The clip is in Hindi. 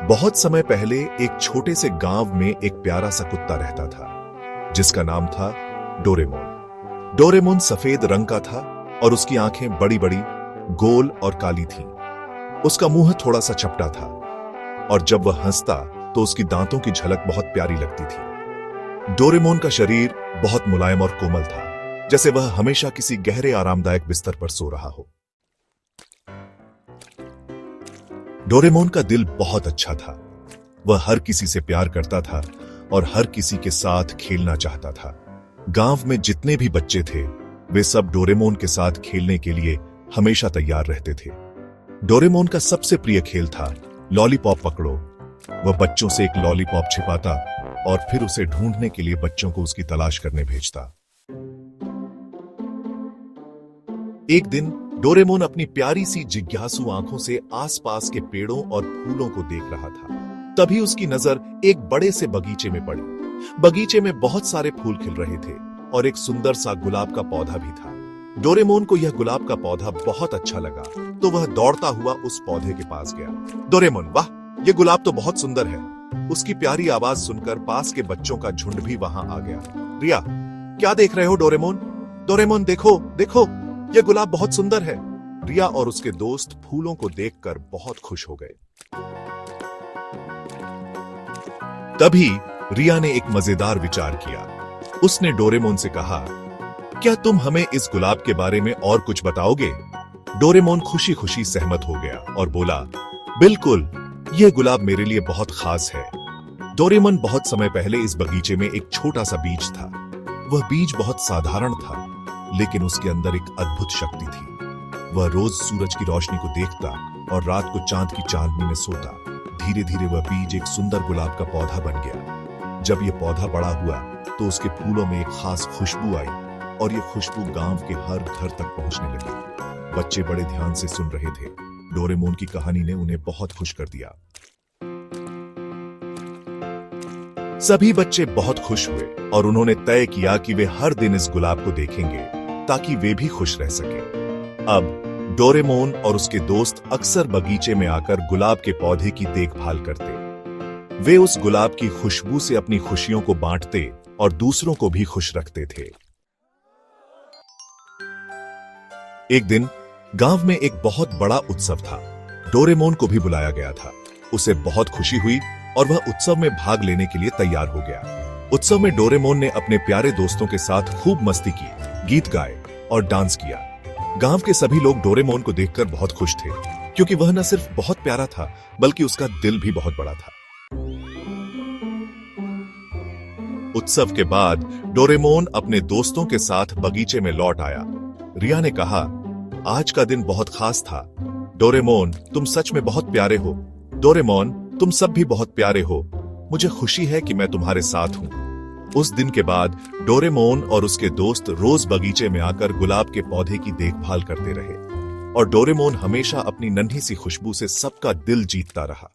बहुत समय पहले एक छोटे से गांव में एक प्यारा सा कुत्ता रहता था जिसका नाम था डोरेमोन। डोरेमोन सफेद रंग का था और उसकी आंखें बड़ी बड़ी, गोल और काली थीं। उसका मुंह थोड़ा सा चपटा था और जब वह हंसता तो उसकी दांतों की झलक बहुत प्यारी लगती थी। डोरेमोन का शरीर बहुत मुलायम और कोमल था, जैसे वह हमेशा किसी गहरे आरामदायक बिस्तर पर सो रहा हो। डोरेमोन का दिल बहुत अच्छा था। वह हर किसी से प्यार करता था और हर किसी के साथ खेलना चाहता था। गांव में जितने भी बच्चे थे वे सब डोरेमोन के साथ खेलने के लिए हमेशा तैयार रहते थे। डोरेमोन का सबसे प्रिय खेल था लॉलीपॉप पकड़ो। वह बच्चों से एक लॉलीपॉप छिपाता और फिर उसे ढूंढने के लिए बच्चों को उसकी तलाश करने भेजता। एक दिन डोरेमोन अपनी प्यारी सी जिज्ञासु आंखों से आसपास के पेड़ों और फूलों को देख रहा था। तभी उसकी नजर एक बड़े से बगीचे में पड़ी। बगीचे में बहुत सारे फूल खिल रहे थे और एक सुंदर सा गुलाब का पौधा भी था। डोरेमोन को यह गुलाब का पौधा बहुत अच्छा लगा तो वह दौड़ता हुआ उस पौधे के पास गया। डोरेमोन, वाह, यह गुलाब तो बहुत सुंदर है। उसकी प्यारी आवाज सुनकर पास के बच्चों का झुंड भी वहां आ गया। रिया, क्या देख रहे हो डोरेमोन? डोरेमोन, देखो देखो, यह गुलाब बहुत सुंदर है। रिया और उसके दोस्त फूलों को देखकर बहुत खुश हो गए। तभी रिया ने एक मजेदार विचार किया। उसने डोरेमोन से कहा, क्या तुम हमें इस गुलाब के बारे में और कुछ बताओगे? डोरेमोन खुशी खुशी सहमत हो गया और बोला, बिल्कुल, यह गुलाब मेरे लिए बहुत खास है। डोरेमोन, बहुत समय पहले इस बगीचे में एक छोटा सा बीज था। वह बीज बहुत साधारण था, लेकिन उसके अंदर एक अद्भुत शक्ति थी। वह रोज सूरज की रोशनी को देखता और रात को चांद की चांदनी में सोता। धीरे धीरे वह बीज एक सुंदर गुलाब का पौधा बन गया। जब यह पौधा बड़ा हुआ तो उसके फूलों में एक खास खुशबू आई और यह खुशबू गांव के हर घर तक पहुंचने लगी। बच्चे बड़े ध्यान से सुन रहे थे। डोरेमोन की कहानी ने उन्हें बहुत खुश कर दिया। सभी बच्चे बहुत खुश हुए और उन्होंने तय किया कि वे हर दिन इस गुलाब को देखेंगे ताकि वे भी खुश रह सकें। अब डोरेमोन और उसके दोस्त अक्सर बगीचे में आकर गुलाब के पौधे की देखभाल करते। वे उस गुलाब की खुशबू से अपनी खुशियों को बांटते और दूसरों को भी खुश रखते थे। एक दिन गांव में एक बहुत बड़ा उत्सव था। डोरेमोन को भी बुलाया गया था। उसे बहुत खुशी हुई और वह उत्सव में भाग लेने के लिए तैयार हो गया। उत्सव में डोरेमोन ने अपने प्यारे दोस्तों के साथ खूब मस्ती की, गीत गाए और डांस किया। गांव के सभी लोग डोरेमोन को देखकर बहुत खुश थे, क्योंकि वह न सिर्फ बहुत प्यारा था बल्कि उसका दिल भी बहुत बड़ा था। उत्सव के बाद डोरेमोन अपने दोस्तों के साथ बगीचे में लौट आया। रिया ने कहा, आज का दिन बहुत खास था। डोरेमोन, तुम सच में बहुत प्यारे हो। डोरेमोन, तुम सब भी बहुत प्यारे हो। मुझे खुशी है कि मैं तुम्हारे साथ हूं। उस दिन के बाद डोरेमोन और उसके दोस्त रोज बगीचे में आकर गुलाब के पौधे की देखभाल करते रहे और डोरेमोन हमेशा अपनी नन्ही सी खुशबू से सबका दिल जीतता रहा।